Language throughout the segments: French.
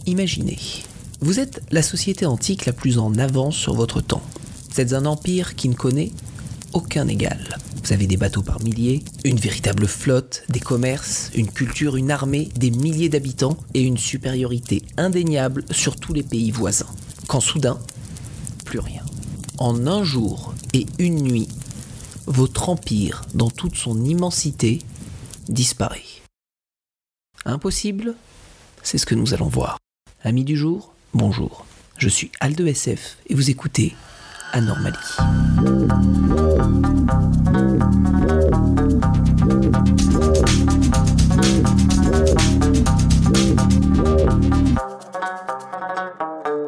Imaginez, vous êtes la société antique la plus en avance sur votre temps. Vous êtes un empire qui ne connaît aucun égal. Vous avez des bateaux par milliers, une véritable flotte, des commerces, une culture, une armée, des milliers d'habitants et une supériorité indéniable sur tous les pays voisins. Quand soudain, plus rien. En un jour et une nuit, votre empire, dans toute son immensité, disparaît. Impossible ? C'est ce que nous allons voir. Amis du jour, bonjour. Je suis Al2SF et vous écoutez Anormalie.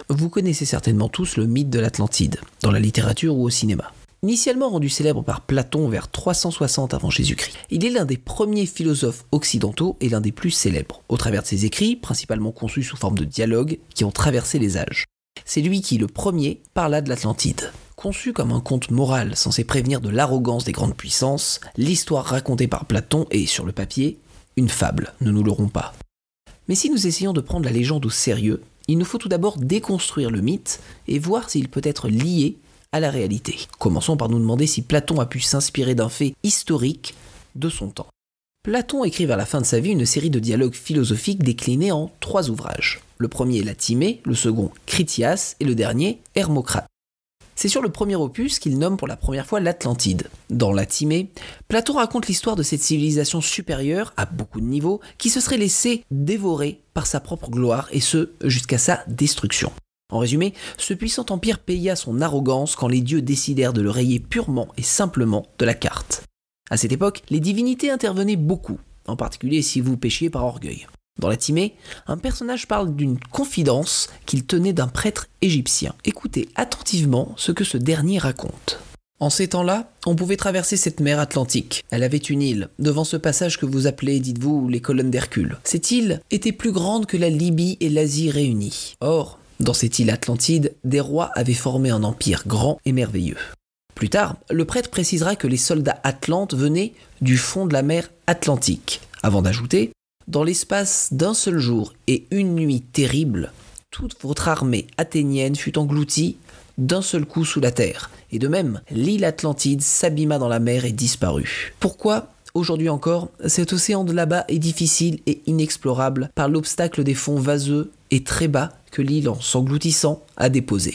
Vous connaissez certainement tous le mythe de l'Atlantide, dans la littérature ou au cinéma. Initialement rendu célèbre par Platon vers 360 avant Jésus-Christ, il est l'un des premiers philosophes occidentaux et l'un des plus célèbres, au travers de ses écrits, principalement conçus sous forme de dialogues, qui ont traversé les âges. C'est lui qui, le premier, parla de l'Atlantide. Conçu comme un conte moral censé prévenir de l'arrogance des grandes puissances, l'histoire racontée par Platon est, sur le papier, une fable, ne nous leurrons pas. Mais si nous essayons de prendre la légende au sérieux, il nous faut tout d'abord déconstruire le mythe et voir s'il peut être lié à la réalité. Commençons par nous demander si Platon a pu s'inspirer d'un fait historique de son temps. Platon écrit vers la fin de sa vie une série de dialogues philosophiques déclinés en 3 ouvrages. Le premier, la Timée, le second, Critias, et le dernier, Hermocrate. C'est sur le premier opus qu'il nomme pour la première fois l'Atlantide. Dans la Timée, Platon raconte l'histoire de cette civilisation supérieure, à beaucoup de niveaux, qui se serait laissée dévorer par sa propre gloire, et ce, jusqu'à sa destruction. En résumé, ce puissant empire paya son arrogance quand les dieux décidèrent de le rayer purement et simplement de la carte. À cette époque, les divinités intervenaient beaucoup, en particulier si vous péchiez par orgueil. Dans la Timée, un personnage parle d'une confidence qu'il tenait d'un prêtre égyptien. Écoutez attentivement ce que ce dernier raconte. En ces temps-là, on pouvait traverser cette mer Atlantique. Elle avait une île, devant ce passage que vous appelez, dites-vous, les colonnes d'Hercule. Cette île était plus grande que la Libye et l'Asie réunies. Or, dans cette île Atlantide, des rois avaient formé un empire grand et merveilleux. Plus tard, le prêtre précisera que les soldats atlantes venaient du fond de la mer Atlantique, avant d'ajouter « Dans l'espace d'un seul jour et une nuit terrible, toute votre armée athénienne fut engloutie d'un seul coup sous la terre, et de même, l'île Atlantide s'abîma dans la mer et disparut. » Pourquoi ? Aujourd'hui encore, cet océan de là-bas est difficile et inexplorable par l'obstacle des fonds vaseux et très bas que l'île, en s'engloutissant, a déposé.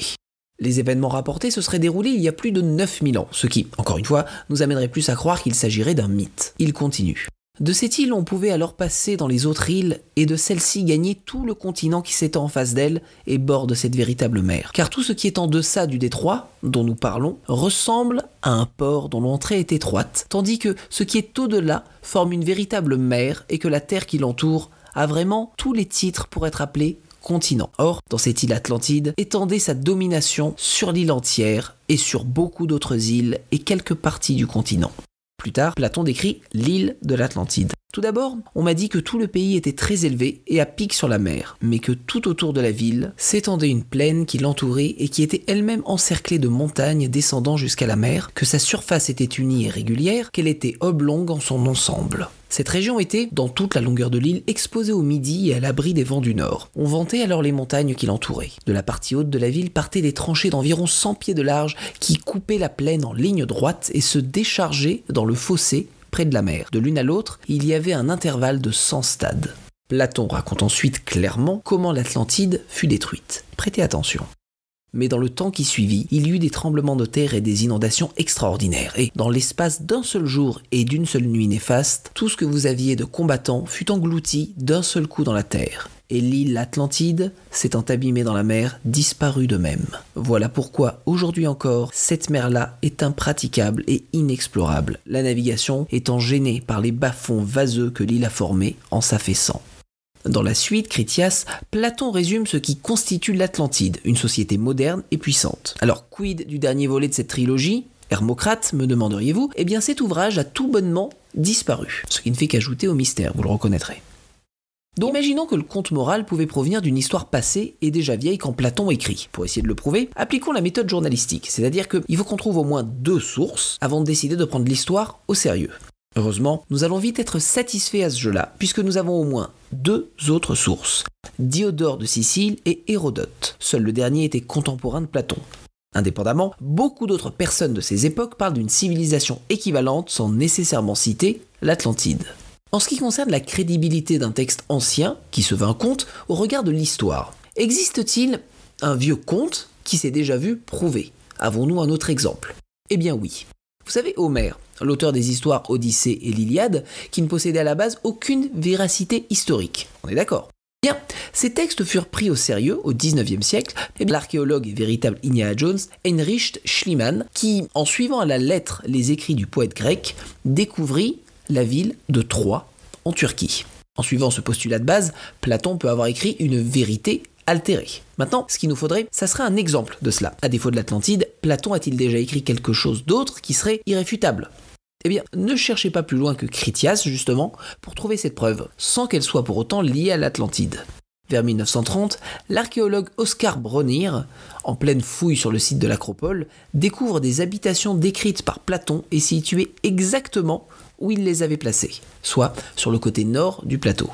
Les événements rapportés se seraient déroulés il y a plus de 9000 ans, ce qui, encore une fois, nous amènerait plus à croire qu'il s'agirait d'un mythe. Il continue. De cette île, on pouvait alors passer dans les autres îles et de celle-ci gagner tout le continent qui s'étend en face d'elle et borde cette véritable mer. Car tout ce qui est en deçà du détroit, dont nous parlons, ressemble à un port dont l'entrée est étroite, tandis que ce qui est au-delà forme une véritable mer et que la terre qui l'entoure a vraiment tous les titres pour être appelée continent. Or, dans cette île Atlantide, étendait sa domination sur l'île entière et sur beaucoup d'autres îles et quelques parties du continent. Plus tard, Platon décrit l'île de l'Atlantide. Tout d'abord, on m'a dit que tout le pays était très élevé et à pic sur la mer, mais que tout autour de la ville s'étendait une plaine qui l'entourait et qui était elle-même encerclée de montagnes descendant jusqu'à la mer, que sa surface était unie et régulière, qu'elle était oblongue en son ensemble. Cette région était, dans toute la longueur de l'île, exposée au midi et à l'abri des vents du nord. On vantait alors les montagnes qui l'entouraient. De la partie haute de la ville partaient des tranchées d'environ 100 pieds de large qui coupaient la plaine en ligne droite et se déchargeaient dans le fossé près de la mer. De l'une à l'autre, il y avait un intervalle de 100 stades. Platon raconte ensuite clairement comment l'Atlantide fut détruite. Prêtez attention. Mais dans le temps qui suivit, il y eut des tremblements de terre et des inondations extraordinaires. Et dans l'espace d'un seul jour et d'une seule nuit néfaste, tout ce que vous aviez de combattants fut englouti d'un seul coup dans la terre. Et l'île Atlantide, s'étant abîmée dans la mer, disparut de même. Voilà pourquoi, aujourd'hui encore, cette mer-là est impraticable et inexplorable, la navigation étant gênée par les bas-fonds vaseux que l'île a formés en s'affaissant. Dans la suite, Critias, Platon résume ce qui constitue l'Atlantide, une société moderne et puissante. Alors, quid du dernier volet de cette trilogie ? Hermocrate, me demanderiez-vous ? Eh bien, cet ouvrage a tout bonnement disparu, ce qui ne fait qu'ajouter au mystère, vous le reconnaîtrez. Donc, imaginons que le conte moral pouvait provenir d'une histoire passée et déjà vieille quand Platon écrit. Pour essayer de le prouver, appliquons la méthode journalistique, c'est-à-dire qu'il faut qu'on trouve au moins 2 sources avant de décider de prendre l'histoire au sérieux. Heureusement, nous allons vite être satisfaits à ce jeu-là, puisque nous avons au moins 2 autres sources, Diodore de Sicile et Hérodote. Seul le dernier était contemporain de Platon. Indépendamment, beaucoup d'autres personnes de ces époques parlent d'une civilisation équivalente sans nécessairement citer l'Atlantide. En ce qui concerne la crédibilité d'un texte ancien, qui se veut un conte, au regard de l'histoire, existe-t-il un vieux conte qui s'est déjà vu prouvé? Avons-nous un autre exemple? Eh bien oui. Vous savez, Homère, l'auteur des histoires Odyssée et l'Iliade, qui ne possédait à la base aucune véracité historique. On est d'accord? Bien, ces textes furent pris au sérieux au XIXe siècle par l'archéologue et véritable Indiana Jones, Heinrich Schliemann, qui, en suivant à la lettre les écrits du poète grec, découvrit la ville de Troie, en Turquie. En suivant ce postulat de base, Platon peut avoir écrit une vérité altérée. Maintenant, ce qu'il nous faudrait, ça serait un exemple de cela. À défaut de l'Atlantide, Platon a-t-il déjà écrit quelque chose d'autre qui serait irréfutable? Eh bien, ne cherchez pas plus loin que Critias, justement, pour trouver cette preuve, sans qu'elle soit pour autant liée à l'Atlantide. Vers 1930, l'archéologue Oscar Bronir, en pleine fouille sur le site de l'Acropole, découvre des habitations décrites par Platon et situées exactement où il les avait placées, soit sur le côté nord du plateau.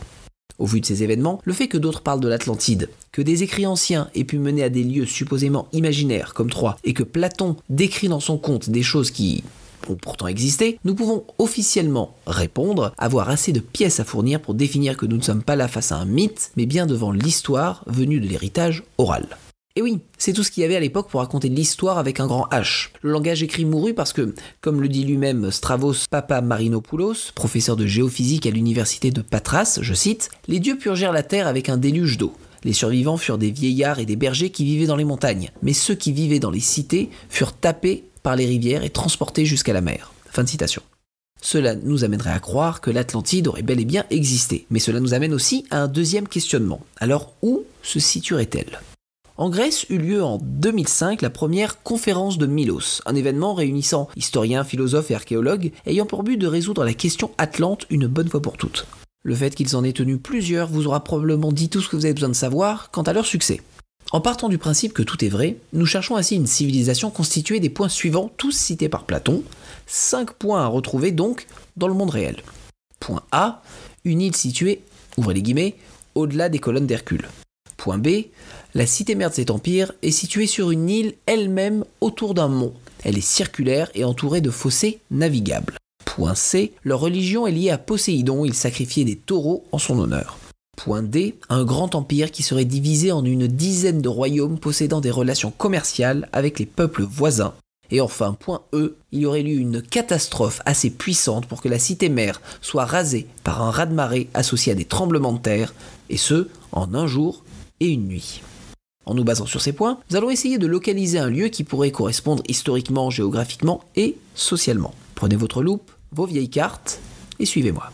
Au vu de ces événements, le fait que d'autres parlent de l'Atlantide, que des écrits anciens aient pu mener à des lieux supposément imaginaires comme Troie, et que Platon décrit dans son conte des choses qui ont pourtant existé, nous pouvons officiellement répondre avoir assez de pièces à fournir pour définir que nous ne sommes pas là face à un mythe, mais bien devant l'histoire venue de l'héritage oral. Et oui, c'est tout ce qu'il y avait à l'époque pour raconter l'histoire avec un grand H. Le langage écrit mourut parce que, comme le dit lui-même Stravos Papamarinopoulos, professeur de géophysique à l'université de Patras, je cite, « Les dieux purgèrent la terre avec un déluge d'eau. Les survivants furent des vieillards et des bergers qui vivaient dans les montagnes, mais ceux qui vivaient dans les cités furent tapés par les rivières et transportés jusqu'à la mer. » Fin de citation. Cela nous amènerait à croire que l'Atlantide aurait bel et bien existé, mais cela nous amène aussi à un deuxième questionnement. Alors où se situerait-elle ? En Grèce eut lieu en 2005 la première conférence de Milos, un événement réunissant historiens, philosophes et archéologues ayant pour but de résoudre la question atlante une bonne fois pour toutes. Le fait qu'ils en aient tenu plusieurs vous aura probablement dit tout ce que vous avez besoin de savoir quant à leur succès. En partant du principe que tout est vrai, nous cherchons ainsi une civilisation constituée des points suivants, tous cités par Platon, 5 points à retrouver donc dans le monde réel. Point A, une île située, ouvrez les guillemets, au-delà des colonnes d'Hercule. Point B, la cité-mère de cet empire est située sur une île elle-même autour d'un mont. Elle est circulaire et entourée de fossés navigables. Point C, leur religion est liée à Poséidon, il sacrifiait des taureaux en son honneur. Point D, un grand empire qui serait divisé en une dizaine de royaumes possédant des relations commerciales avec les peuples voisins. Et enfin, point E, il y aurait eu une catastrophe assez puissante pour que la cité-mère soit rasée par un raz-de-marée associé à des tremblements de terre, et ce, en un jour et une nuit. En nous basant sur ces points, nous allons essayer de localiser un lieu qui pourrait correspondre historiquement, géographiquement et socialement. Prenez votre loupe, vos vieilles cartes et suivez-moi.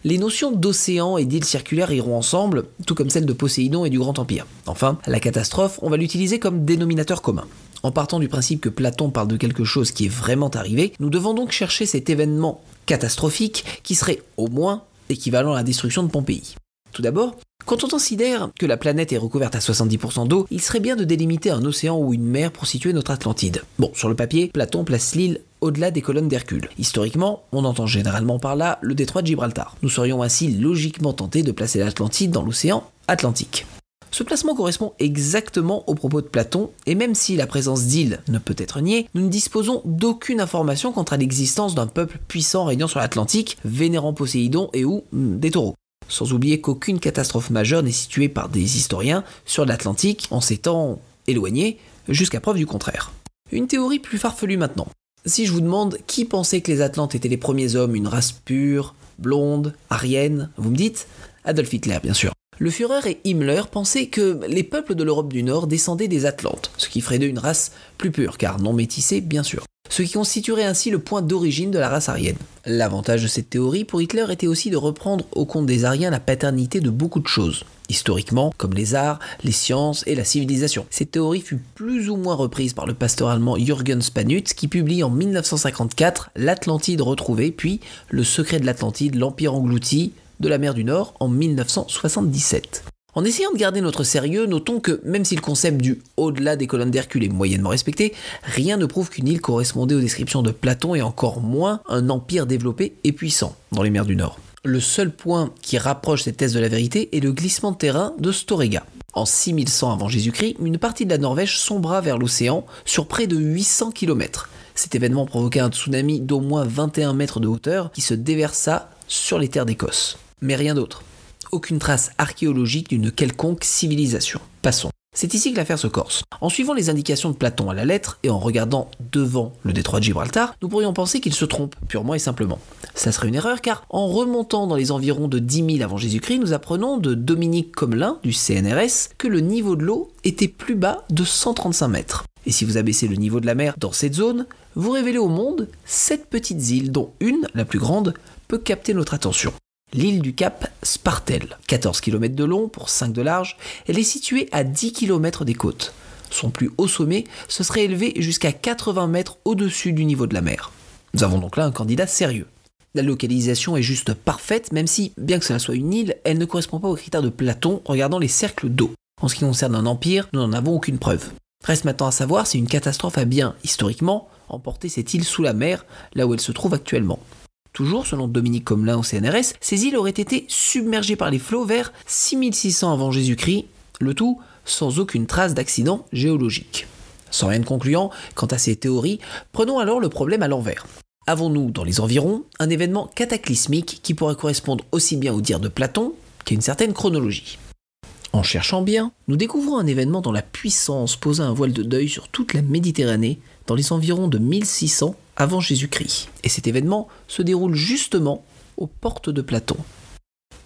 Les notions d'océan et d'île circulaire iront ensemble, tout comme celles de Poséidon et du Grand Empire. Enfin, la catastrophe, on va l'utiliser comme dénominateur commun. En partant du principe que Platon parle de quelque chose qui est vraiment arrivé, nous devons donc chercher cet événement catastrophique qui serait au moins équivalent à la destruction de Pompéi. Tout d'abord, quand on considère que la planète est recouverte à 70% d'eau, il serait bien de délimiter un océan ou une mer pour situer notre Atlantide. Bon, sur le papier, Platon place l'île au-delà des colonnes d'Hercule. Historiquement, on entend généralement par là le détroit de Gibraltar. Nous serions ainsi logiquement tentés de placer l'Atlantide dans l'océan Atlantique. Ce placement correspond exactement aux propos de Platon, et même si la présence d'îles ne peut être niée, nous ne disposons d'aucune information quant à l'existence d'un peuple puissant régnant sur l'Atlantique, vénérant Poséidon et ou des taureaux. Sans oublier qu'aucune catastrophe majeure n'est située par des historiens sur l'Atlantique en s'étant éloignée, jusqu'à preuve du contraire. Une théorie plus farfelue maintenant. Si je vous demande qui pensait que les Atlantes étaient les premiers hommes, une race pure, blonde, aryenne, vous me dites Adolf Hitler, bien sûr. Le Führer et Himmler pensaient que les peuples de l'Europe du Nord descendaient des Atlantes, ce qui ferait d'eux une race plus pure, car non métissée, bien sûr. Ce qui constituerait ainsi le point d'origine de la race aryenne. L'avantage de cette théorie pour Hitler était aussi de reprendre au compte des Aryens la paternité de beaucoup de choses, historiquement, comme les arts, les sciences et la civilisation. Cette théorie fut plus ou moins reprise par le pasteur allemand Jürgen Spanutz, qui publie en 1954 L'Atlantide retrouvée, puis Le secret de l'Atlantide, l'Empire englouti de la mer du Nord en 1977. En essayant de garder notre sérieux, notons que même si le concept du au-delà des colonnes d'Hercule est moyennement respecté, rien ne prouve qu'une île correspondait aux descriptions de Platon et encore moins un empire développé et puissant dans les mers du Nord. Le seul point qui rapproche cette thèse de la vérité est le glissement de terrain de Storegga. En 6100 avant Jésus-Christ, une partie de la Norvège sombra vers l'océan sur près de 800 km. Cet événement provoqua un tsunami d'au moins 21 mètres de hauteur qui se déversa sur les terres d'Écosse. Mais rien d'autre. Aucune trace archéologique d'une quelconque civilisation. Passons. C'est ici que l'affaire se corse. En suivant les indications de Platon à la lettre et en regardant devant le détroit de Gibraltar, nous pourrions penser qu'il se trompe purement et simplement. Ça serait une erreur car en remontant dans les environs de 10 000 avant Jésus-Christ, nous apprenons de Dominique Comelin du CNRS que le niveau de l'eau était plus bas de 135 mètres. Et si vous abaissez le niveau de la mer dans cette zone, vous révélez au monde 7 petites îles dont une, la plus grande, peut capter notre attention. L'île du Cap Spartel, 14 km de long pour 5 de large, elle est située à 10 km des côtes. Son plus haut sommet se serait élevé jusqu'à 80 mètres au-dessus du niveau de la mer. Nous avons donc là un candidat sérieux. La localisation est juste parfaite, même si, bien que cela soit une île, elle ne correspond pas aux critères de Platon regardant les cercles d'eau. En ce qui concerne un empire, nous n'en avons aucune preuve. Reste maintenant à savoir si une catastrophe a bien, historiquement, emporté cette île sous la mer, là où elle se trouve actuellement. Toujours selon Dominique Comelin au CNRS, ces îles auraient été submergées par les flots vers 6600 avant Jésus-Christ, le tout sans aucune trace d'accident géologique. Sans rien de concluant quant à ces théories, prenons alors le problème à l'envers. Avons-nous dans les environs un événement cataclysmique qui pourrait correspondre aussi bien au dire de Platon qu'à une certaine chronologie? En cherchant bien, nous découvrons un événement dont la puissance posa un voile de deuil sur toute la Méditerranée dans les environs de 1600 avant Jésus-Christ. Et cet événement se déroule justement aux portes de Platon.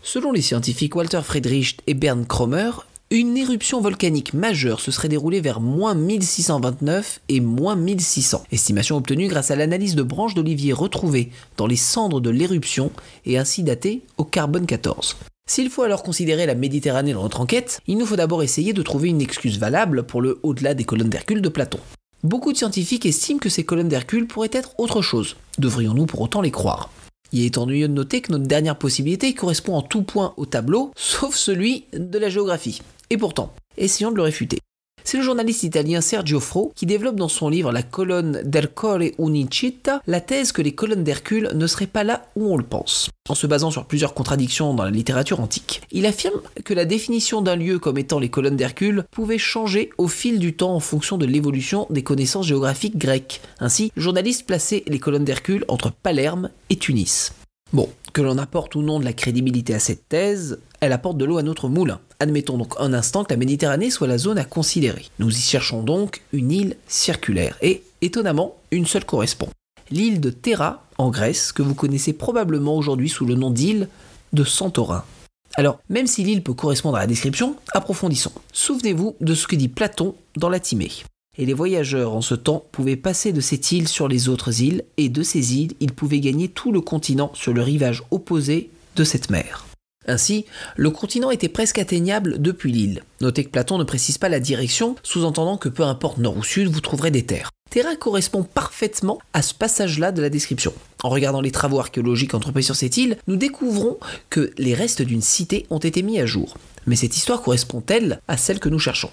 Selon les scientifiques Walter Friedrich et Bernd Krömer, une éruption volcanique majeure se serait déroulée vers -1629 et -1600. Estimation obtenue grâce à l'analyse de branches d'olivier retrouvées dans les cendres de l'éruption et ainsi datées au carbone 14. S'il faut alors considérer la Méditerranée dans notre enquête, il nous faut d'abord essayer de trouver une excuse valable pour le au-delà des colonnes d'Hercule de Platon. Beaucoup de scientifiques estiment que ces colonnes d'Hercule pourraient être autre chose. Devrions-nous pour autant les croire? Il est ennuyeux de noter que notre dernière possibilité correspond en tout point au tableau, sauf celui de la géographie. Et pourtant, essayons de le réfuter. C'est le journaliste italien Sergio Fro qui développe dans son livre La colonne d'Ercole Unicita la thèse que les colonnes d'Hercule ne seraient pas là où on le pense, en se basant sur plusieurs contradictions dans la littérature antique. Il affirme que la définition d'un lieu comme étant les colonnes d'Hercule pouvait changer au fil du temps en fonction de l'évolution des connaissances géographiques grecques. Ainsi, le journaliste plaçait les colonnes d'Hercule entre Palerme et Tunis. Bon, que l'on apporte ou non de la crédibilité à cette thèse, elle apporte de l'eau à notre moulin. Admettons donc un instant que la Méditerranée soit la zone à considérer. Nous y cherchons donc une île circulaire, et, étonnamment, une seule correspond. L'île de Terra, en Grèce, que vous connaissez probablement aujourd'hui sous le nom d'île de Santorin. Alors, même si l'île peut correspondre à la description, approfondissons. Souvenez-vous de ce que dit Platon dans la Timée. Et les voyageurs en ce temps pouvaient passer de cette île sur les autres îles, et de ces îles, ils pouvaient gagner tout le continent sur le rivage opposé de cette mer. Ainsi, le continent était presque atteignable depuis l'île. Notez que Platon ne précise pas la direction, sous-entendant que peu importe nord ou sud, vous trouverez des terres. Terra correspond parfaitement à ce passage-là de la description. En regardant les travaux archéologiques entrepris sur cette île, nous découvrons que les restes d'une cité ont été mis à jour. Mais cette histoire correspond-elle à celle que nous cherchons ?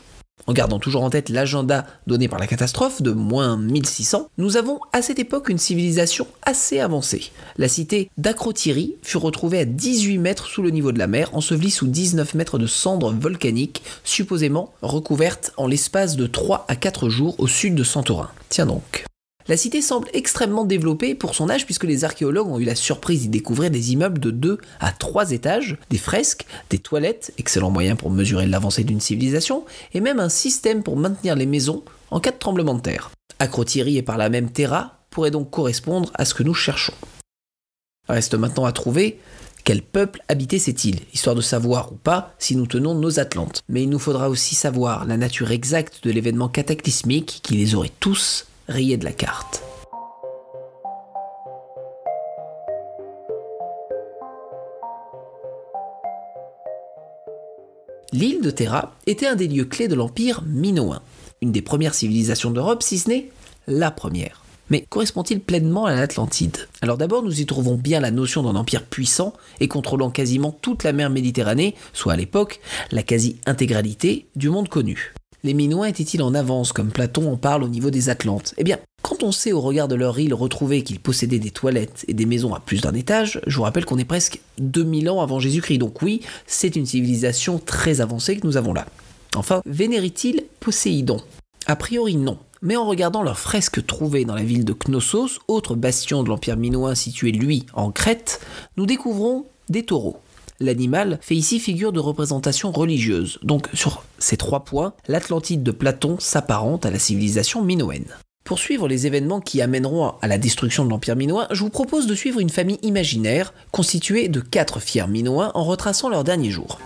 En gardant toujours en tête l'agenda donné par la catastrophe de -1600, nous avons à cette époque une civilisation assez avancée. La cité d'Akrotiri fut retrouvée à 18 mètres sous le niveau de la mer, ensevelie sous 19 mètres de cendres volcaniques, supposément recouvertes en l'espace de 3 à 4 jours au sud de Santorin. Tiens donc. La cité semble extrêmement développée pour son âge puisque les archéologues ont eu la surprise d'y découvrir des immeubles de 2 à 3 étages, des fresques, des toilettes, excellent moyen pour mesurer l'avancée d'une civilisation, et même un système pour maintenir les maisons en cas de tremblement de terre. Akrotiri et par la même Terra pourrait donc correspondre à ce que nous cherchons. Reste maintenant à trouver quel peuple habitait cette île, histoire de savoir ou pas si nous tenons nos Atlantes. Mais il nous faudra aussi savoir la nature exacte de l'événement cataclysmique qui les aurait tous rayés de la carte. L'île de Terra était un des lieux clés de l'empire minoen, une des premières civilisations d'Europe, si ce n'est la première. Mais correspond-il pleinement à l'Atlantide? Alors d'abord, nous y trouvons bien la notion d'un empire puissant et contrôlant quasiment toute la mer Méditerranée, soit à l'époque la quasi-intégralité du monde connu. Les Minoens étaient-ils en avance, comme Platon en parle au niveau des Atlantes? Eh bien, quand on sait au regard de leur île retrouvée qu'ils possédaient des toilettes et des maisons à plus d'un étage, je vous rappelle qu'on est presque 2000 ans avant Jésus-Christ, donc oui, c'est une civilisation très avancée que nous avons là. Enfin, vénérait-il Poséidon? A priori non. Mais en regardant leurs fresques trouvées dans la ville de Knossos, autre bastion de l'Empire minoen situé lui en Crète, nous découvrons des taureaux. L'animal fait ici figure de représentation religieuse, donc sur ces 3 points, l'Atlantide de Platon s'apparente à la civilisation minoenne. Pour suivre les événements qui amèneront à la destruction de l'Empire minoen, je vous propose de suivre une famille imaginaire constituée de 4 fiers minoens en retraçant leurs derniers jours.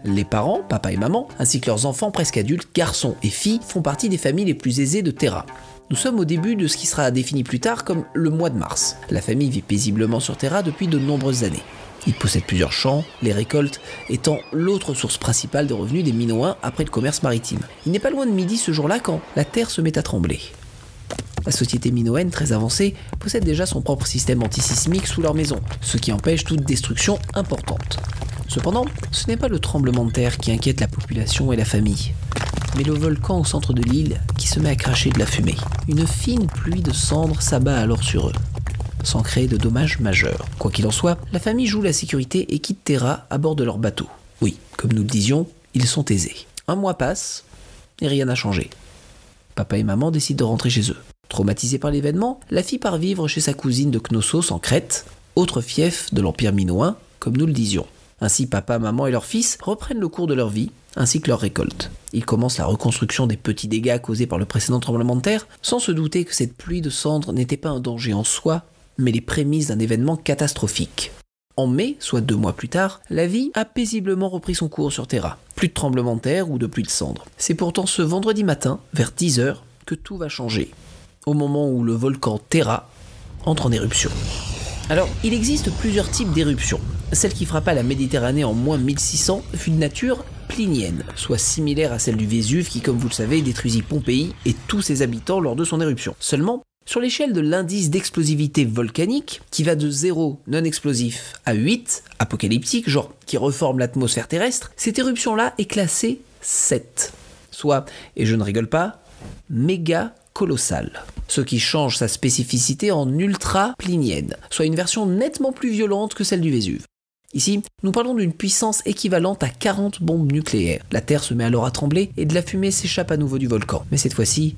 Les parents, papa et maman, ainsi que leurs enfants presque adultes, garçons et filles, font partie des familles les plus aisées de Terra. Nous sommes au début de ce qui sera défini plus tard comme le mois de mars. La famille vit paisiblement sur Terra depuis de nombreuses années. Ils possèdent plusieurs champs, les récoltes étant l'autre source principale de revenus des Minoens après le commerce maritime. Il n'est pas loin de midi ce jour-là quand la terre se met à trembler. La société minoenne, très avancée, possède déjà son propre système antisismique sous leur maison, ce qui empêche toute destruction importante. Cependant, ce n'est pas le tremblement de terre qui inquiète la population et la famille, mais le volcan au centre de l'île qui se met à cracher de la fumée. Une fine pluie de cendres s'abat alors sur eux, sans créer de dommages majeurs. Quoi qu'il en soit, la famille joue la sécurité et quitte Terra à bord de leur bateau. Oui, comme nous le disions, ils sont aisés. Un mois passe et rien n'a changé. Papa et maman décident de rentrer chez eux. Traumatisée par l'événement, la fille part vivre chez sa cousine de Knossos en Crète, autre fief de l'Empire minoen, comme nous le disions. Ainsi, papa, maman et leur fils reprennent le cours de leur vie, ainsi que leur récolte. Ils commencent la reconstruction des petits dégâts causés par le précédent tremblement de terre, sans se douter que cette pluie de cendres n'était pas un danger en soi, mais les prémices d'un événement catastrophique. En mai, soit 2 mois plus tard, la vie a paisiblement repris son cours sur Terra. Plus de tremblement de terre ou de pluie de cendres. C'est pourtant ce vendredi matin, vers 10 h, que tout va changer, au moment où le volcan Terra entre en éruption. Alors, il existe plusieurs types d'éruptions. Celle qui frappa la Méditerranée en moins 1600 fut de nature plinienne, soit similaire à celle du Vésuve qui, comme vous le savez, détruisit Pompéi et tous ses habitants lors de son éruption. Seulement, sur l'échelle de l'indice d'explosivité volcanique, qui va de 0 non explosif à 8, apocalyptique, genre qui reforme l'atmosphère terrestre, cette éruption-là est classée 7. Soit, et je ne rigole pas, méga colossale. Ce qui change sa spécificité en ultra-plinienne, soit une version nettement plus violente que celle du Vésuve. Ici, nous parlons d'une puissance équivalente à 40 bombes nucléaires. La Terre se met alors à trembler et de la fumée s'échappe à nouveau du volcan. Mais cette fois-ci,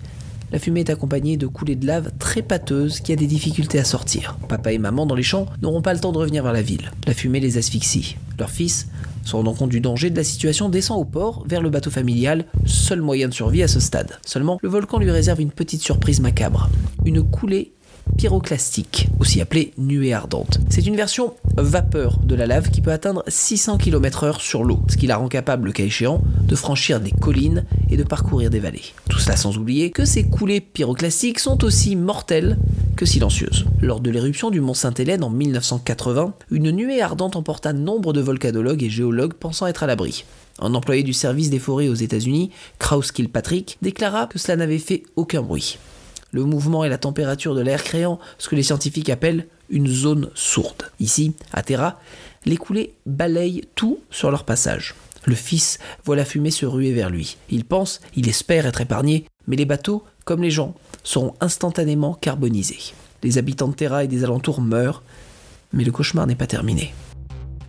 la fumée est accompagnée de coulées de lave très pâteuses qui a des difficultés à sortir. Papa et maman dans les champs n'auront pas le temps de revenir vers la ville. La fumée les asphyxie. Leur fils, se rendant compte du danger de la situation, descend au port vers le bateau familial, seul moyen de survie à ce stade. Seulement, le volcan lui réserve une petite surprise macabre. Une coulée pyroclastique, aussi appelée nuée ardente. C'est une version vapeur de la lave qui peut atteindre 600 km/h sur l'eau, ce qui la rend capable, le cas échéant, de franchir des collines et de parcourir des vallées. Tout cela sans oublier que ces coulées pyroclastiques sont aussi mortelles que silencieuses. Lors de l'éruption du mont Sainte-Hélène en 1980, une nuée ardente emporta nombre de volcanologues et géologues pensant être à l'abri. Un employé du service des forêts aux États-Unis, Krauss Kilpatrick, déclara que cela n'avait fait aucun bruit. Le mouvement et la température de l'air créant ce que les scientifiques appellent une zone sourde. Ici, à Terra, les coulées balayent tout sur leur passage. Le fils voit la fumée se ruer vers lui. Il pense, il espère être épargné, mais les bateaux, comme les gens, seront instantanément carbonisés. Les habitants de Terra et des alentours meurent, mais le cauchemar n'est pas terminé.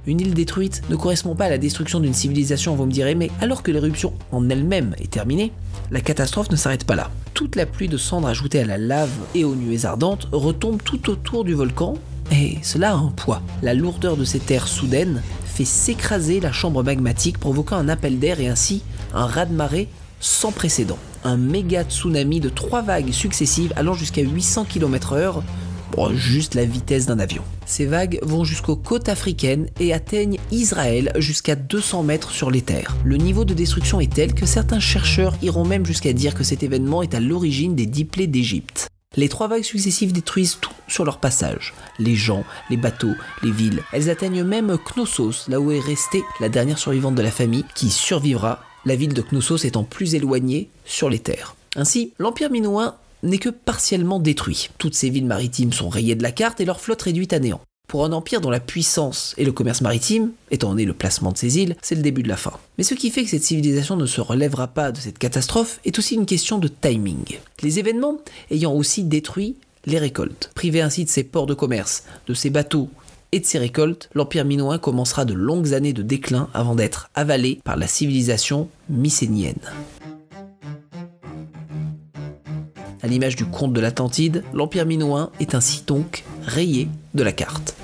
Une île détruite ne correspond pas à la destruction d'une civilisation, vous me direz, mais alors que l'éruption en elle-même est terminée, la catastrophe ne s'arrête pas là. Toute la pluie de cendres ajoutée à la lave et aux nuées ardentes retombe tout autour du volcan, et cela a un poids. La lourdeur de ces terres soudaines fait s'écraser la chambre magmatique, provoquant un appel d'air et ainsi un raz-de-marée sans précédent. Un méga tsunami de 3 vagues successives allant jusqu'à 800 km/h, juste la vitesse d'un avion. Ces vagues vont jusqu'aux côtes africaines et atteignent Israël jusqu'à 200 mètres sur les terres. Le niveau de destruction est tel que certains chercheurs iront même jusqu'à dire que cet événement est à l'origine des 10 plaies d'Égypte. Les 3 vagues successives détruisent tout sur leur passage. Les gens, les bateaux, les villes. Elles atteignent même Knossos, là où est restée la dernière survivante de la famille, qui survivra, la ville de Knossos étant plus éloignée sur les terres. Ainsi, l'Empire minoen n'est que partiellement détruit. Toutes ces villes maritimes sont rayées de la carte et leur flotte réduite à néant. Pour un empire dont la puissance et le commerce maritime, étant donné le placement de ces îles, c'est le début de la fin. Mais ce qui fait que cette civilisation ne se relèvera pas de cette catastrophe est aussi une question de timing. Les événements ayant aussi détruit les récoltes. Privé ainsi de ses ports de commerce, de ses bateaux et de ses récoltes, l'Empire minoen commencera de longues années de déclin avant d'être avalé par la civilisation mycénienne. À l'image du conte de l'Atlantide, l'Empire minoen est ainsi donc rayé de la carte.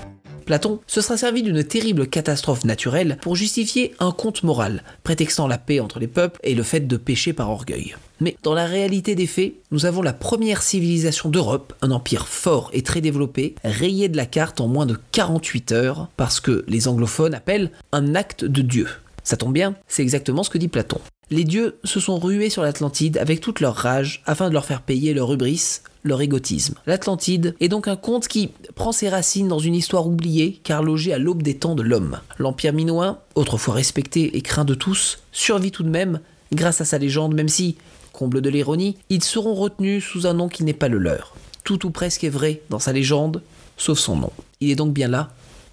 Platon se sera servi d'une terrible catastrophe naturelle pour justifier un conte moral, prétextant la paix entre les peuples et le fait de pécher par orgueil. Mais dans la réalité des faits, nous avons la première civilisation d'Europe, un empire fort et très développé, rayé de la carte en moins de 48 heures, parce que les anglophones appellent un acte de Dieu. Ça tombe bien, c'est exactement ce que dit Platon. Les dieux se sont rués sur l'Atlantide avec toute leur rage afin de leur faire payer leur hubris, leur égotisme. L'Atlantide est donc un conte qui prend ses racines dans une histoire oubliée car logée à l'aube des temps de l'homme. L'Empire minoen, autrefois respecté et craint de tous, survit tout de même grâce à sa légende, même si, comble de l'ironie, ils seront retenus sous un nom qui n'est pas le leur. Tout ou presque est vrai dans sa légende, sauf son nom. Il est donc bien là,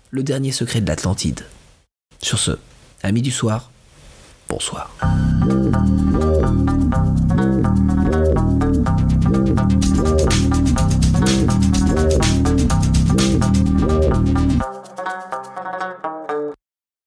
le dernier secret de l'Atlantide. Sur ce, amis du soir, bonsoir.